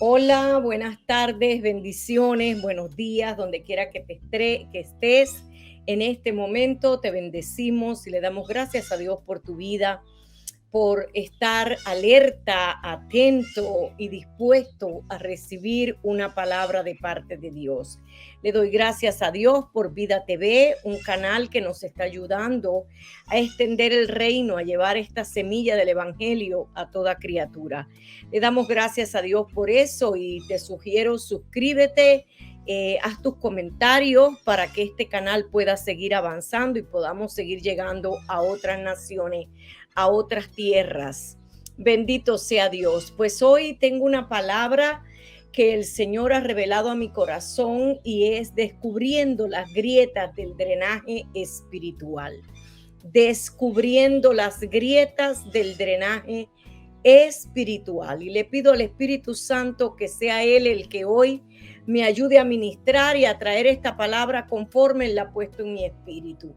Hola, buenas tardes, bendiciones, buenos días, donde quiera que estés. En este momento te bendecimos y le damos gracias a Dios por tu vida, por estar alerta, atento y dispuesto a recibir una palabra de parte de Dios. Le doy gracias a Dios por Vida TV, un canal que nos está ayudando a extender el reino, a llevar esta semilla del Evangelio a toda criatura. Le damos gracias a Dios por eso y te sugiero suscríbete, haz tus comentarios para que este canal pueda seguir avanzando y podamos seguir llegando a otras naciones, a otras tierras. Bendito sea Dios. Pues hoy tengo una palabra que el Señor ha revelado a mi corazón y es descubriendo las grietas del drenaje espiritual. Descubriendo las grietas del drenaje espiritual. Y le pido al Espíritu Santo que sea Él el que hoy me ayude a ministrar y a traer esta palabra conforme Él la ha puesto en mi espíritu.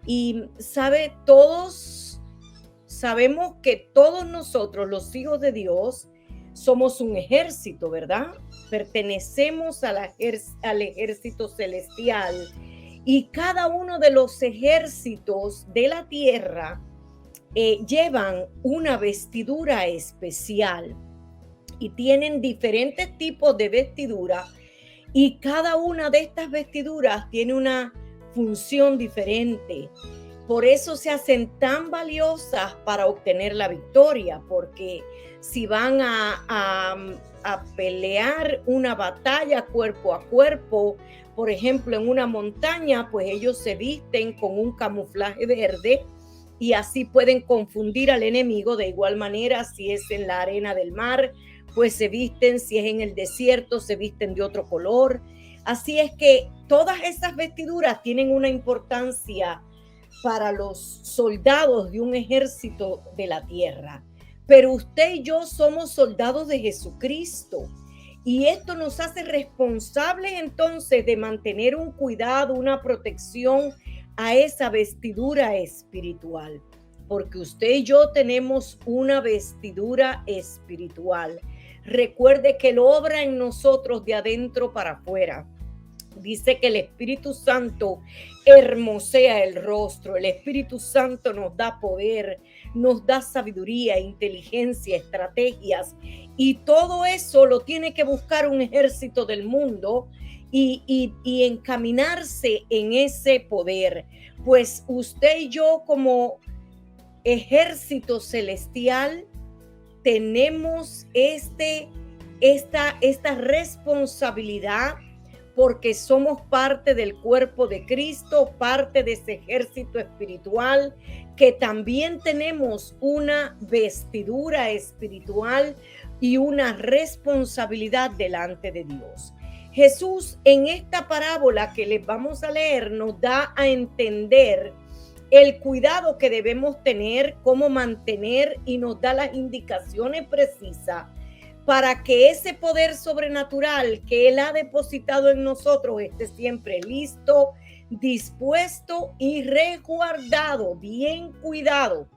Y sabe, todos sabemos que todos nosotros, los hijos de Dios, somos un ejército, ¿verdad? Pertenecemos al ejército celestial y cada uno de los ejércitos de la tierra llevan una vestidura especial y tienen diferentes tipos de vestidura y cada una de estas vestiduras tiene una función diferente. Por eso se hacen tan valiosas para obtener la victoria, porque si van a pelear una batalla cuerpo a cuerpo, por ejemplo, en una montaña, pues ellos se visten con un camuflaje verde y así pueden confundir al enemigo. De igual manera, si es en la arena del mar, pues se visten, si es en el desierto, se visten de otro color. Así es que todas esas vestiduras tienen una importancia para los soldados de un ejército de la tierra. Pero usted y yo somos soldados de Jesucristo. Y esto nos hace responsables entonces de mantener un cuidado, una protección a esa vestidura espiritual. Porque usted y yo tenemos una vestidura espiritual. Recuerde que Él obra en nosotros de adentro para afuera. Dice que el Espíritu Santo hermosea el rostro. El Espíritu Santo nos da poder, nos da sabiduría, inteligencia, estrategias. Y todo eso lo tiene que buscar un ejército del mundo y encaminarse en ese poder. Pues usted y yo como ejército celestial tenemos esta responsabilidad porque somos parte del cuerpo de Cristo, parte de ese ejército espiritual, que también tenemos una vestidura espiritual y una responsabilidad delante de Dios. Jesús en esta parábola que les vamos a leer nos da a entender el cuidado que debemos tener, cómo mantener y nos da las indicaciones precisas para que ese poder sobrenatural que Él ha depositado en nosotros esté siempre listo, dispuesto y resguardado, bien cuidado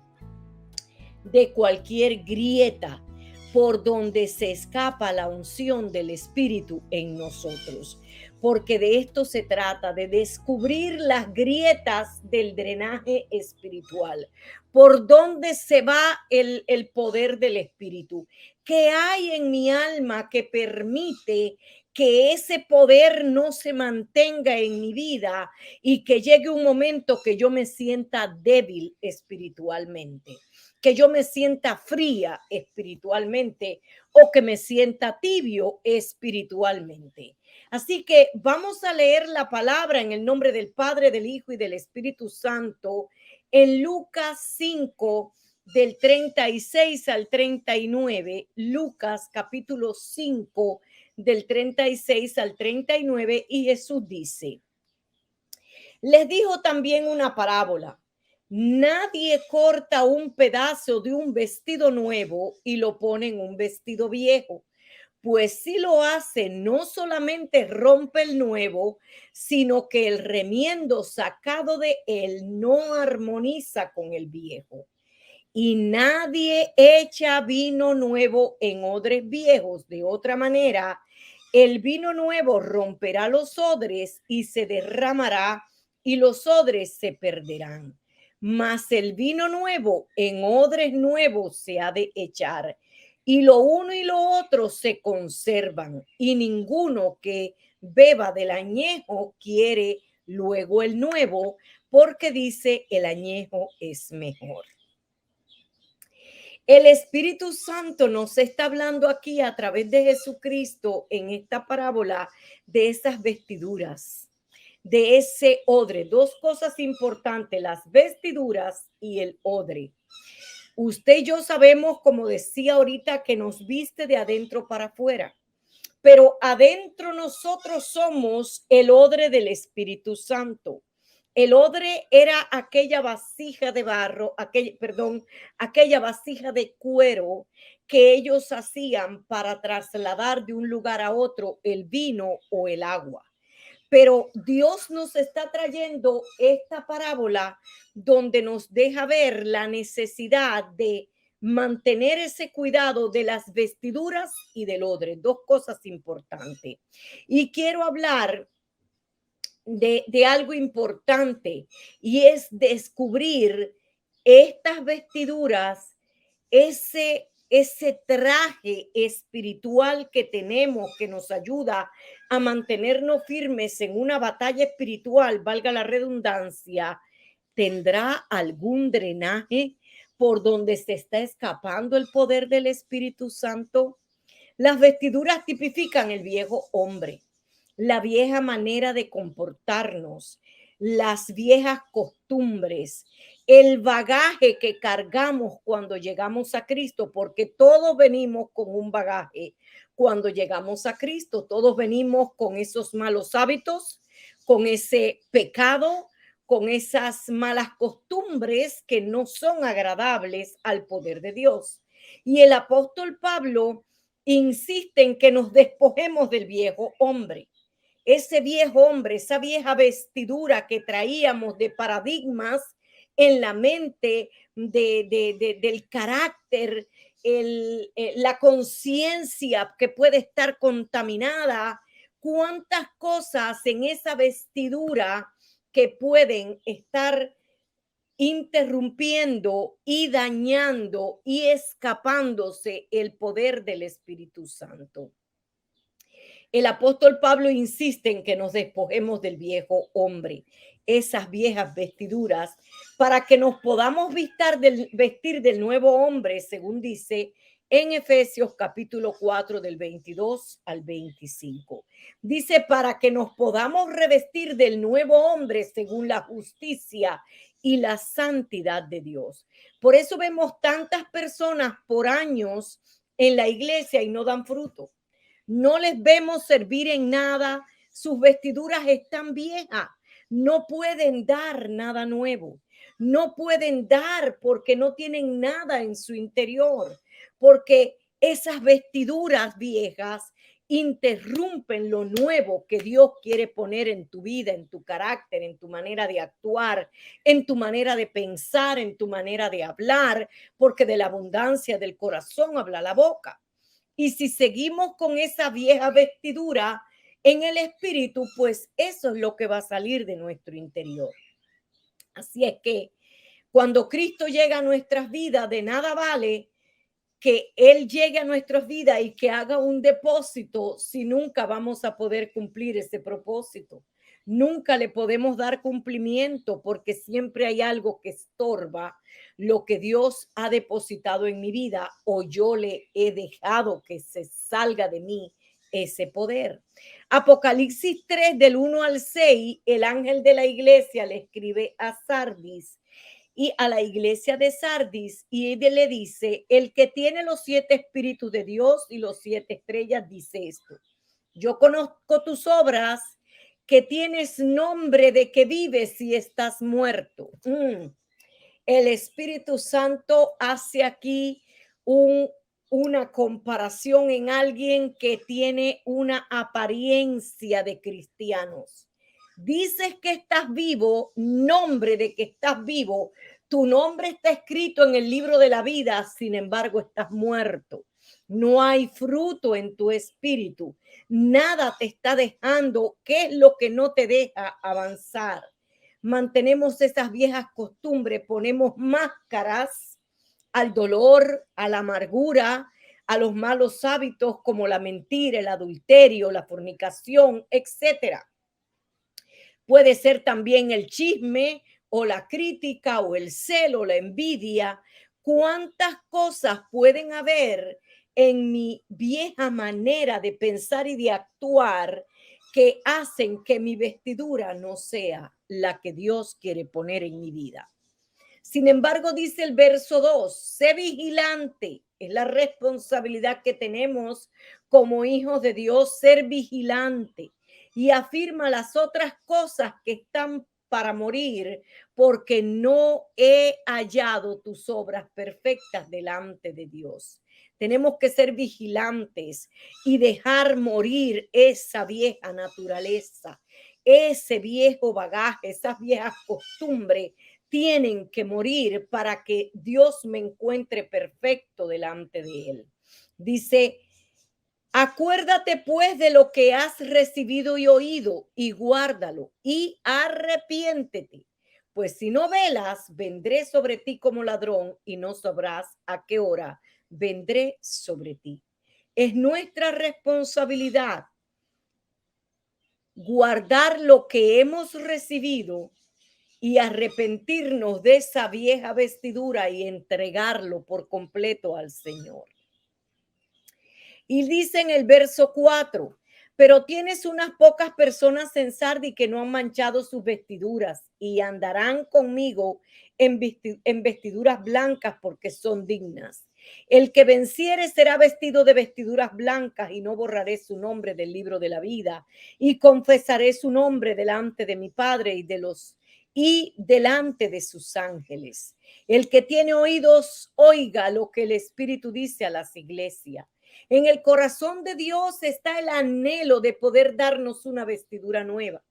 de cualquier grieta por donde se escapa la unción del Espíritu en nosotros. Porque de esto se trata, de descubrir las grietas del drenaje espiritual. Por dónde se va el poder del Espíritu. ¿Qué hay en mi alma que permite que ese poder no se mantenga en mi vida y que llegue un momento que yo me sienta débil espiritualmente? Que yo me sienta fría espiritualmente o que me sienta tibio espiritualmente. Así que vamos a leer la palabra en el nombre del Padre, del Hijo y del Espíritu Santo en Lucas 5 del 36 al 39. Lucas capítulo 5 del 36 al 39, y Jesús dice: les dijo también una parábola. Nadie corta un pedazo de un vestido nuevo y lo pone en un vestido viejo, pues si lo hace, no solamente rompe el nuevo, sino que el remiendo sacado de él no armoniza con el viejo. Y nadie echa vino nuevo en odres viejos. De otra manera, el vino nuevo romperá los odres y se derramará y los odres se perderán. Mas el vino nuevo en odres nuevos se ha de echar. Y lo uno y lo otro se conservan. Y ninguno que beba del añejo quiere luego el nuevo, porque dice el añejo es mejor. El Espíritu Santo nos está hablando aquí a través de Jesucristo en esta parábola de esas vestiduras, de ese odre. Dos cosas importantes, las vestiduras y el odre. Usted y yo sabemos, como decía ahorita, que nos viste de adentro para afuera, pero adentro nosotros somos el odre del Espíritu Santo. El odre era aquella vasija de barro, aquella vasija de cuero que ellos hacían para trasladar de un lugar a otro el vino o el agua. Pero Dios nos está trayendo esta parábola donde nos deja ver la necesidad de mantener ese cuidado de las vestiduras y del odre, dos cosas importantes. Y quiero hablar de algo importante y es descubrir estas vestiduras, ese traje espiritual que tenemos que nos ayuda a mantenernos firmes en una batalla espiritual, valga la redundancia, ¿tendrá algún drenaje por donde se está escapando el poder del Espíritu Santo? Las vestiduras tipifican el viejo hombre, la vieja manera de comportarnos, las viejas costumbres, el bagaje que cargamos cuando llegamos a Cristo, porque todos venimos con un bagaje. Cuando llegamos a Cristo, todos venimos con esos malos hábitos, con ese pecado, con esas malas costumbres que no son agradables al poder de Dios. Y el apóstol Pablo insiste en que nos despojemos del viejo hombre. Ese viejo hombre, esa vieja vestidura que traíamos de paradigmas en la mente, del carácter, la conciencia que puede estar contaminada, cuántas cosas en esa vestidura que pueden estar interrumpiendo y dañando y escapándose el poder del Espíritu Santo. El apóstol Pablo insiste en que nos despojemos del viejo hombre, esas viejas vestiduras, para que nos podamos vestir del nuevo hombre, según dice en Efesios capítulo 4 del 22 al 25. Dice, para que nos podamos revestir del nuevo hombre según la justicia y la santidad de Dios. Por eso vemos tantas personas por años en la iglesia y no dan fruto. No les vemos servir en nada, sus vestiduras están viejas, no pueden dar nada nuevo, no pueden dar porque no tienen nada en su interior, porque esas vestiduras viejas interrumpen lo nuevo que Dios quiere poner en tu vida, en tu carácter, en tu manera de actuar, en tu manera de pensar, en tu manera de hablar, porque de la abundancia del corazón habla la boca. Y si seguimos con esa vieja vestidura en el espíritu, pues eso es lo que va a salir de nuestro interior. Así es que cuando Cristo llega a nuestras vidas, de nada vale que Él llegue a nuestras vidas y que haga un depósito si nunca vamos a poder cumplir ese propósito. Nunca le podemos dar cumplimiento porque siempre hay algo que estorba lo que Dios ha depositado en mi vida o yo le he dejado que se salga de mí ese poder. Apocalipsis 3 del 1 al 6, el ángel de la iglesia le escribe a Sardis y a la iglesia de Sardis y le dice, el que tiene los 7 espíritus de Dios y los 7 estrellas dice esto, yo conozco tus obras, que tienes nombre de que vives y estás muerto. El Espíritu Santo hace aquí una comparación en alguien que tiene una apariencia de cristianos. Dices que estás vivo, nombre de que estás vivo, Tu nombre está escrito en el libro de la vida, sin embargo, estás muerto. No hay fruto en tu espíritu. Nada te está dejando. ¿Qué es lo que no te deja avanzar? Mantenemos esas viejas costumbres, ponemos máscaras al dolor, a la amargura, a los malos hábitos como la mentira, el adulterio, la fornicación, etcétera. Puede ser también el chisme o la crítica o el celo, la envidia. ¿Cuántas cosas pueden haber en mi vieja manera de pensar y de actuar que hacen que mi vestidura no sea la que Dios quiere poner en mi vida? Sin embargo, dice el verso 2, sé vigilante. Es la responsabilidad que tenemos como hijos de Dios, ser vigilante. Y afirma las otras cosas que están para morir, porque no he hallado tus obras perfectas delante de Dios. Tenemos que ser vigilantes y dejar morir esa vieja naturaleza, ese viejo bagaje, esas viejas costumbres tienen que morir para que Dios me encuentre perfecto delante de él. Dice, acuérdate pues de lo que has recibido y oído y guárdalo y arrepiéntete. Pues si no velas, vendré sobre ti como ladrón y no sabrás a qué hora vendré sobre ti. Es nuestra responsabilidad guardar lo que hemos recibido y arrepentirnos de esa vieja vestidura y entregarlo por completo al Señor. Y dice en el verso 4, pero tienes unas pocas personas en Sardi que no han manchado sus vestiduras y andarán conmigo en vestiduras blancas porque son dignas. El que venciere será vestido de vestiduras blancas y no borraré su nombre del libro de la vida y confesaré su nombre delante de mi Padre y delante de sus ángeles. El que tiene oídos, oiga lo que el Espíritu dice a las iglesias. En el corazón de Dios está el anhelo de poder darnos una vestidura nueva,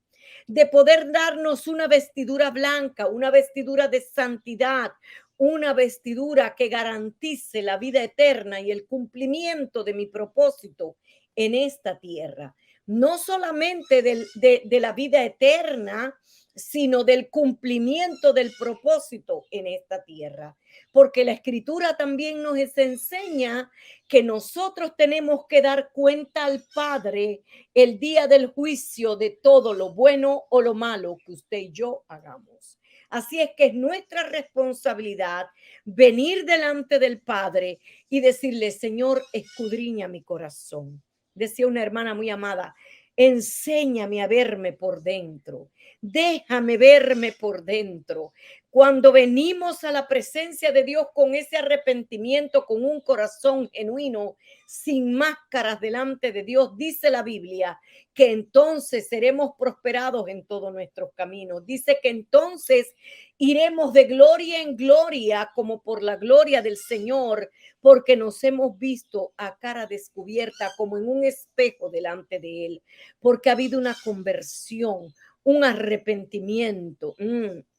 de poder darnos una vestidura blanca, una vestidura de santidad, una vestidura que garantice la vida eterna y el cumplimiento de mi propósito en esta tierra. No solamente de la vida eterna, sino del cumplimiento del propósito en esta tierra. Porque la escritura también nos enseña que nosotros tenemos que dar cuenta al Padre el día del juicio de todo lo bueno o lo malo que usted y yo hagamos. Así es que es nuestra responsabilidad venir delante del Padre y decirle, Señor, escudriña mi corazón. Decía una hermana muy amada, enséñame a verme por dentro, déjame verme por dentro. Cuando venimos a la presencia de Dios con ese arrepentimiento, con un corazón genuino, sin máscaras delante de Dios, dice la Biblia que entonces seremos prosperados en todos nuestros caminos. Dice que entonces iremos de gloria en gloria como por la gloria del Señor, porque nos hemos visto a cara descubierta como en un espejo delante de Él, porque ha habido una conversión, un arrepentimiento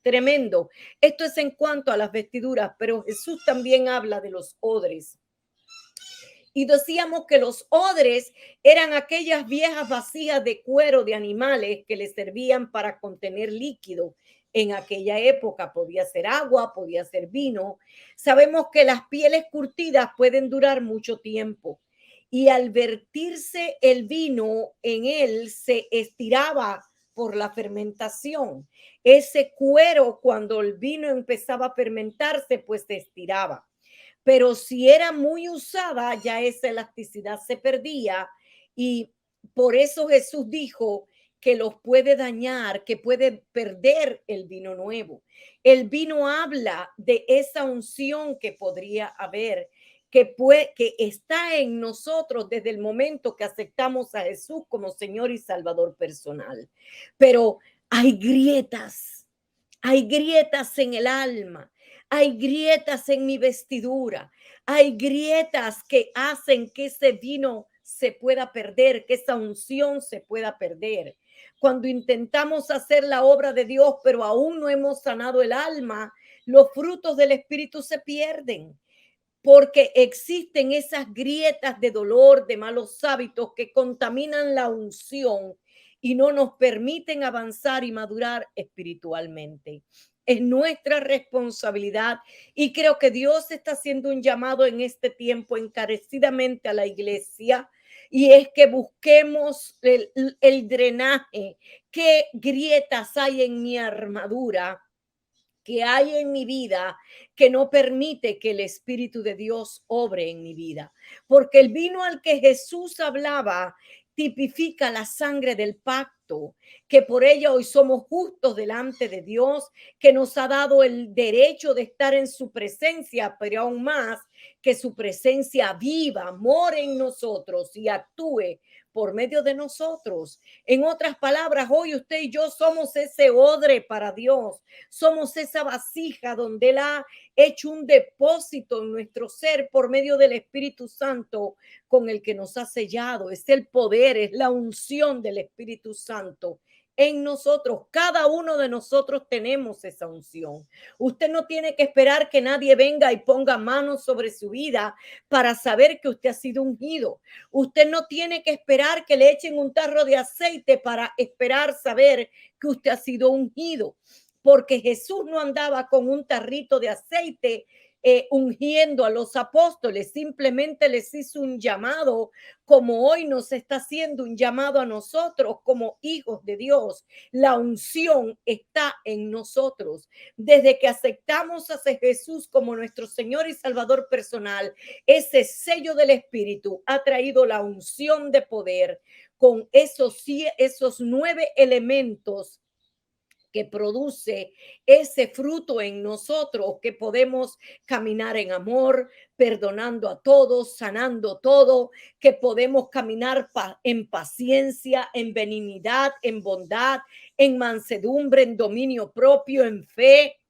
tremendo. Esto es en cuanto a las vestiduras, pero Jesús también habla de los odres. Y decíamos que los odres eran aquellas viejas vasijas de cuero de animales que les servían para contener líquido. En aquella época podía ser agua, podía ser vino. Sabemos que las pieles curtidas pueden durar mucho tiempo. Y al vertirse el vino en él, se estiraba por la fermentación. Ese cuero, cuando el vino empezaba a fermentarse, pues se estiraba. Pero si era muy usada, ya esa elasticidad se perdía y por eso Jesús dijo que los puede dañar, que puede perder el vino nuevo. El vino habla de esa unción que podría haber, que está en nosotros desde el momento que aceptamos a Jesús como Señor y Salvador personal. Pero hay grietas en el alma, hay grietas en mi vestidura, hay grietas que hacen que ese vino se pueda perder, que esa unción se pueda perder. Cuando intentamos hacer la obra de Dios, pero aún no hemos sanado el alma, los frutos del Espíritu se pierden porque existen esas grietas de dolor, de malos hábitos que contaminan la unción y no nos permiten avanzar y madurar espiritualmente. Es nuestra responsabilidad y creo que Dios está haciendo un llamado en este tiempo encarecidamente a la iglesia y es que busquemos el drenaje. ¿Qué grietas hay en mi armadura? Que hay en mi vida que no permite que el Espíritu de Dios obre en mi vida. Porque el vino al que Jesús hablaba tipifica la sangre del pacto, que por ella hoy somos justos delante de Dios, que nos ha dado el derecho de estar en su presencia, pero aún más que su presencia viva, more en nosotros y actúe por medio de nosotros. En otras palabras, hoy usted y yo somos ese odre para Dios. Somos esa vasija donde Él ha hecho un depósito en nuestro ser por medio del Espíritu Santo con el que nos ha sellado. Es el poder, es la unción del Espíritu Santo en nosotros. Cada uno de nosotros tenemos esa unción. Usted no tiene que esperar que nadie venga y ponga manos sobre su vida para saber que usted ha sido ungido. Usted no tiene que esperar que le echen un tarro de aceite para esperar saber que usted ha sido ungido, porque Jesús no andaba con un tarrito de aceite ungiendo a los apóstoles, simplemente les hizo un llamado, como hoy nos está haciendo un llamado a nosotros como hijos de Dios. La unción está en nosotros. Desde que aceptamos a Jesús como nuestro Señor y Salvador personal, ese sello del Espíritu ha traído la unción de poder con esos 9 elementos que produce ese fruto en nosotros, que podemos caminar en amor, perdonando a todos, sanando todo, que podemos caminar en paciencia, en benignidad, en bondad, en mansedumbre, en dominio propio, en fe.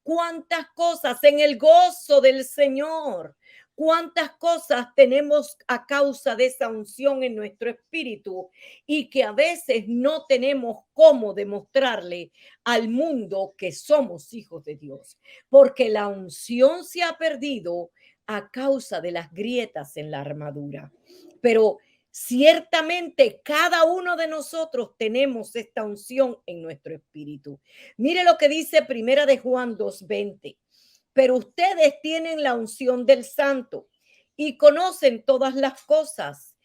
Cuántas cosas en el gozo del Señor. Cuántas cosas tenemos a causa de esa unción en nuestro espíritu y que a veces no tenemos cómo demostrarle al mundo que somos hijos de Dios, porque la unción se ha perdido a causa de las grietas en la armadura. Pero ciertamente cada uno de nosotros tenemos esta unción en nuestro espíritu. Mire lo que dice Primera de Juan 2:20. Pero ustedes tienen la unción del Santo y conocen todas las cosas.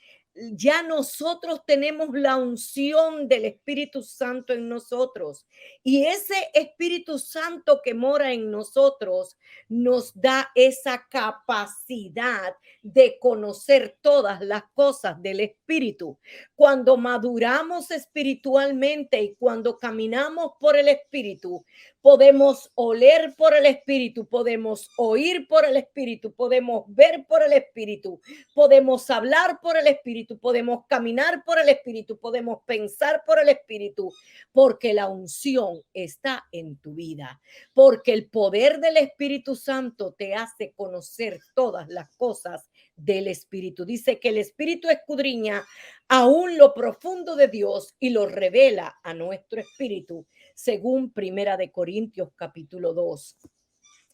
Ya nosotros tenemos la unción del Espíritu Santo en nosotros y ese Espíritu Santo que mora en nosotros nos da esa capacidad de conocer todas las cosas del Espíritu. Cuando maduramos espiritualmente y cuando caminamos por el Espíritu, podemos oler por el Espíritu, podemos oír por el Espíritu, podemos ver por el Espíritu, podemos hablar por el Espíritu, podemos caminar por el Espíritu, podemos pensar por el Espíritu, porque la unción está en tu vida, porque el poder del Espíritu Santo te hace conocer todas las cosas del Espíritu. Dice que el Espíritu escudriña aún lo profundo de Dios y lo revela a nuestro espíritu, según Primera de Corintios capítulo 2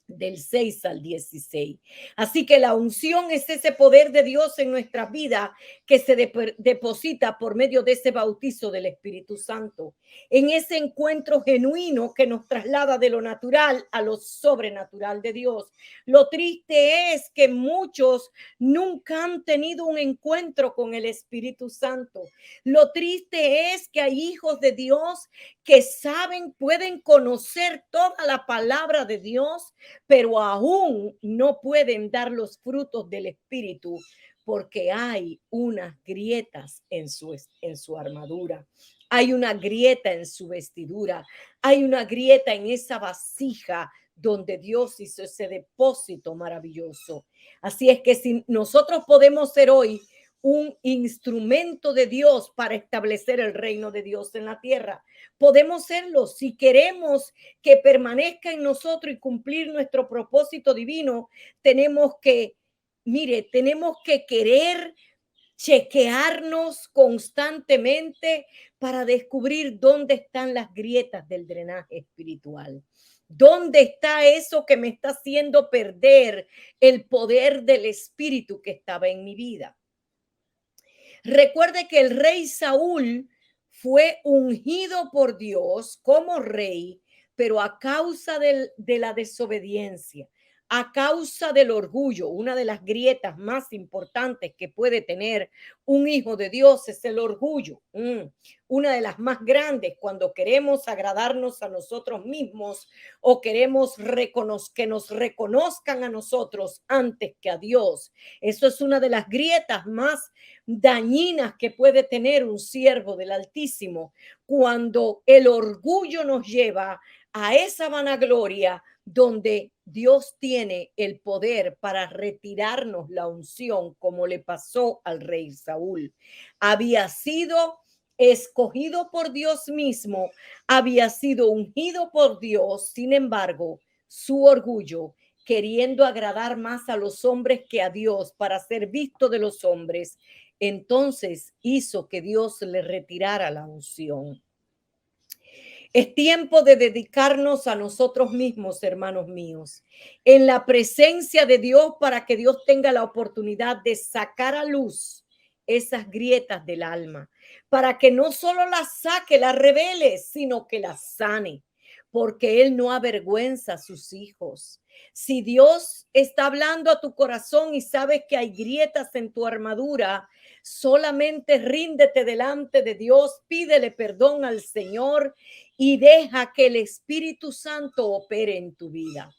del 6 al 16. Así que la unción es ese poder de Dios en nuestra vida que se deposita por medio de ese bautizo del Espíritu Santo, en ese encuentro genuino que nos traslada de lo natural a lo sobrenatural de Dios. Lo triste es que muchos nunca han tenido un encuentro con el Espíritu Santo. Lo triste es que hay hijos de Dios que saben, pueden conocer toda la palabra de Dios, pero aún no pueden dar los frutos del Espíritu porque hay unas grietas en su armadura, hay una grieta en su vestidura, hay una grieta en esa vasija donde Dios hizo ese depósito maravilloso. Así es que si nosotros podemos ser hoy un instrumento de Dios para establecer el reino de Dios en la tierra, podemos serlo si queremos que permanezca en nosotros y cumplir nuestro propósito divino. Tenemos que, mire, tenemos que querer chequearnos constantemente para descubrir dónde están las grietas del drenaje espiritual. ¿Dónde está eso que me está haciendo perder el poder del Espíritu que estaba en mi vida? Recuerde que el rey Saúl fue ungido por Dios como rey, pero a causa de la desobediencia, a causa del orgullo. Una de las grietas más importantes que puede tener un hijo de Dios es el orgullo. Una de las más grandes, cuando queremos agradarnos a nosotros mismos o queremos que nos reconozcan a nosotros antes que a Dios. Eso es una de las grietas más dañinas que puede tener un siervo del Altísimo, cuando el orgullo nos lleva a esa vanagloria donde Dios tiene el poder para retirarnos la unción, como le pasó al rey Saúl. Había sido escogido por Dios mismo, había sido ungido por Dios. Sin embargo, su orgullo, queriendo agradar más a los hombres que a Dios para ser visto de los hombres, entonces hizo que Dios le retirara la unción. Es tiempo de dedicarnos a nosotros mismos, hermanos míos, en la presencia de Dios, para que Dios tenga la oportunidad de sacar a luz esas grietas del alma, para que no solo las saque, las revele, sino que las sane, porque Él no avergüenza a sus hijos. Si Dios está hablando a tu corazón y sabes que hay grietas en tu armadura, solamente ríndete delante de Dios, pídele perdón al Señor y deja que el Espíritu Santo opere en tu vida.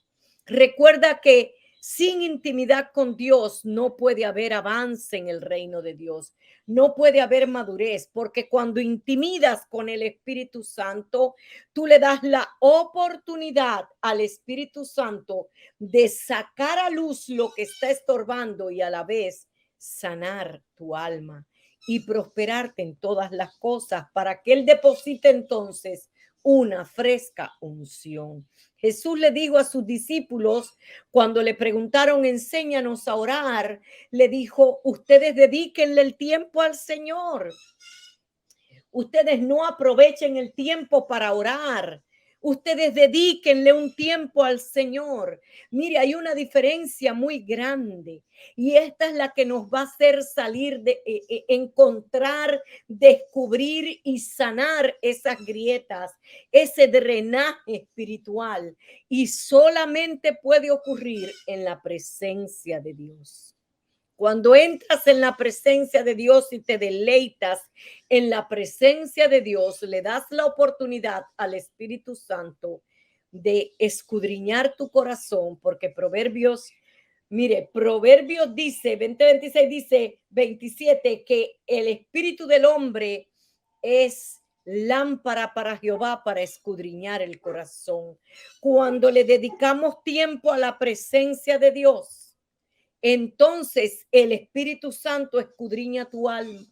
Recuerda que sin intimidad con Dios no puede haber avance en el reino de Dios, no puede haber madurez, porque cuando intimidas con el Espíritu Santo, tú le das la oportunidad al Espíritu Santo de sacar a luz lo que está estorbando y a la vez sanar tu alma y prosperarte en todas las cosas, para que Él deposite entonces una fresca unción. Jesús le dijo a sus discípulos, cuando le preguntaron, enséñanos a orar, le dijo, ustedes dedíquenle el tiempo al Señor. Ustedes no aprovechen el tiempo para orar. Ustedes dedíquenle un tiempo al Señor. Mire, hay una diferencia muy grande y esta es la que nos va a hacer salir de encontrar, descubrir y sanar esas grietas, ese drenaje espiritual, y solamente puede ocurrir en la presencia de Dios. Cuando entras en la presencia de Dios y te deleitas en la presencia de Dios, le das la oportunidad al Espíritu Santo de escudriñar tu corazón, porque Proverbios dice, 20:26 dice, 27, que el espíritu del hombre es lámpara para Jehová, para escudriñar el corazón. Cuando le dedicamos tiempo a la presencia de Dios, entonces el Espíritu Santo escudriña tu alma,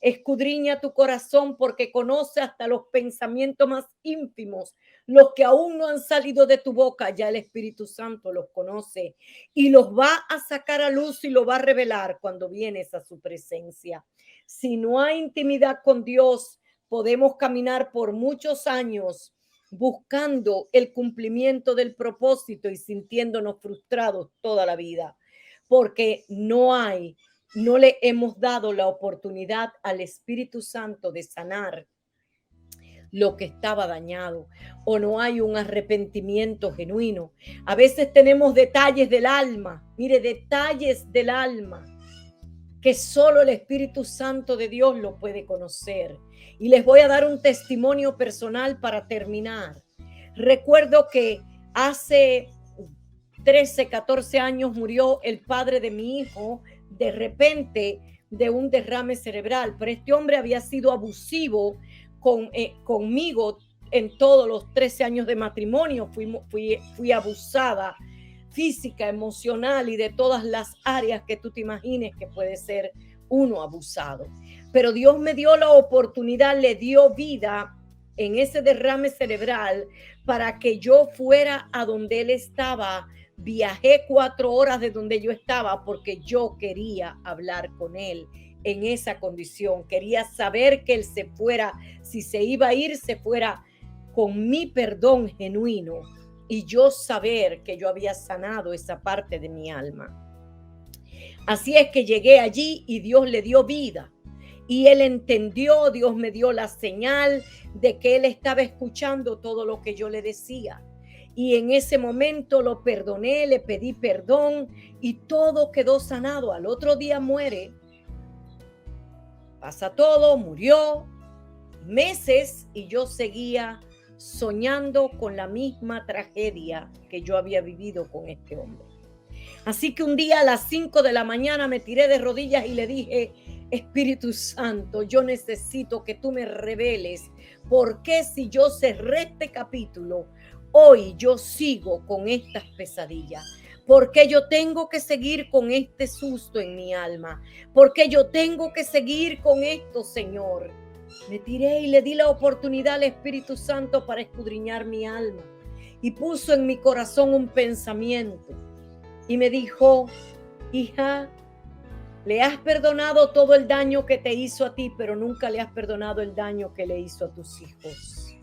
escudriña tu corazón, porque conoce hasta los pensamientos más ínfimos, los que aún no han salido de tu boca. Ya el Espíritu Santo los conoce y los va a sacar a luz y lo va a revelar cuando vienes a su presencia. Si no hay intimidad con Dios, podemos caminar por muchos años buscando el cumplimiento del propósito y sintiéndonos frustrados toda la vida, porque no le hemos dado la oportunidad al Espíritu Santo de sanar lo que estaba dañado, o no hay un arrepentimiento genuino. A veces tenemos detalles del alma, mire, detalles del alma que solo el Espíritu Santo de Dios lo puede conocer. Y les voy a dar un testimonio personal para terminar. Recuerdo que hace 13, 14 años murió el padre de mi hijo de repente de un derrame cerebral, pero este hombre había sido abusivo conmigo en todos los 13 años de matrimonio. Fui abusada física, emocional y de todas las áreas que tú te imagines que puede ser uno abusado. Pero Dios me dio la oportunidad, le dio vida en ese derrame cerebral para que yo fuera a donde él estaba. Viajé 4 horas de donde yo estaba porque yo quería hablar con él en esa condición. Quería saber que él se fuera, si se iba a ir, se fuera con mi perdón genuino y yo saber que yo había sanado esa parte de mi alma. Así es que llegué allí y Dios le dio vida. Y él entendió, Dios me dio la señal de que él estaba escuchando todo lo que yo le decía. Y en ese momento lo perdoné, le pedí perdón y todo quedó sanado. Al otro día muere, pasa todo, murió, meses, y yo seguía soñando con la misma tragedia que yo había vivido con este hombre. Así que un día a las 5 de la mañana me tiré de rodillas y le dije: Espíritu Santo, yo necesito que tú me reveles por qué, si yo cerré este capítulo, hoy yo sigo con estas pesadillas. ¿Por qué yo tengo que seguir con este susto en mi alma? ¿Por qué yo tengo que seguir con esto, Señor? Me tiré y le di la oportunidad al Espíritu Santo para escudriñar mi alma. Y puso en mi corazón un pensamiento. Y me dijo: hija, le has perdonado todo el daño que te hizo a ti, pero nunca le has perdonado el daño que le hizo a tus hijos.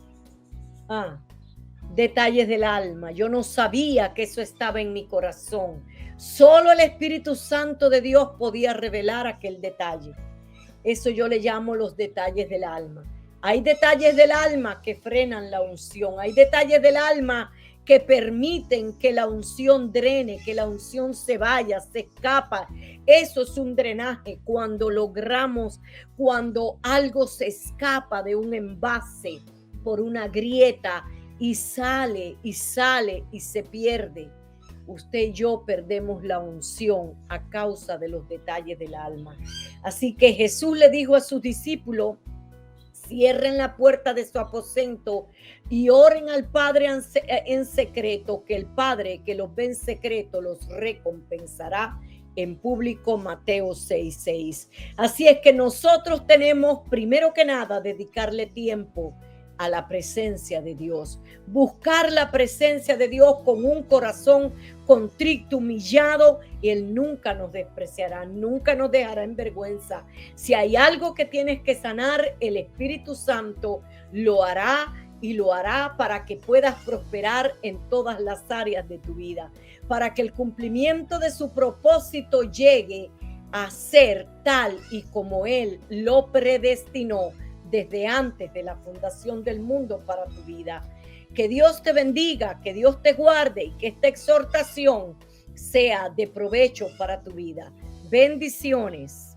Detalles del alma. Yo no sabía que eso estaba en mi corazón. Solo el Espíritu Santo de Dios podía revelar aquel detalle. Eso yo le llamo los detalles del alma. Hay detalles del alma que frenan la unción. Hay detalles del alma que permiten que la unción drene, que la unción se vaya, se escapa. Eso es un drenaje. Cuando logramos, cuando algo se escapa de un envase por una grieta y sale y sale y se pierde. Usted y yo perdemos la unción a causa de los detalles del alma. Así que Jesús le dijo a sus discípulos: cierren la puerta de su aposento y oren al Padre en secreto, que el Padre que los ve en secreto los recompensará en público. Mateo 6:6. Así es que nosotros tenemos, primero que nada, dedicarle tiempo a la presencia de Dios, buscar la presencia de Dios con un corazón contrito, humillado, y Él nunca nos despreciará, nunca nos dejará en vergüenza. Si hay algo que tienes que sanar, el Espíritu Santo lo hará, y lo hará para que puedas prosperar en todas las áreas de tu vida, para que el cumplimiento de su propósito llegue a ser tal y como Él lo predestinó desde antes de la fundación del mundo para tu vida. Que Dios te bendiga, que Dios te guarde y que esta exhortación sea de provecho para tu vida. Bendiciones.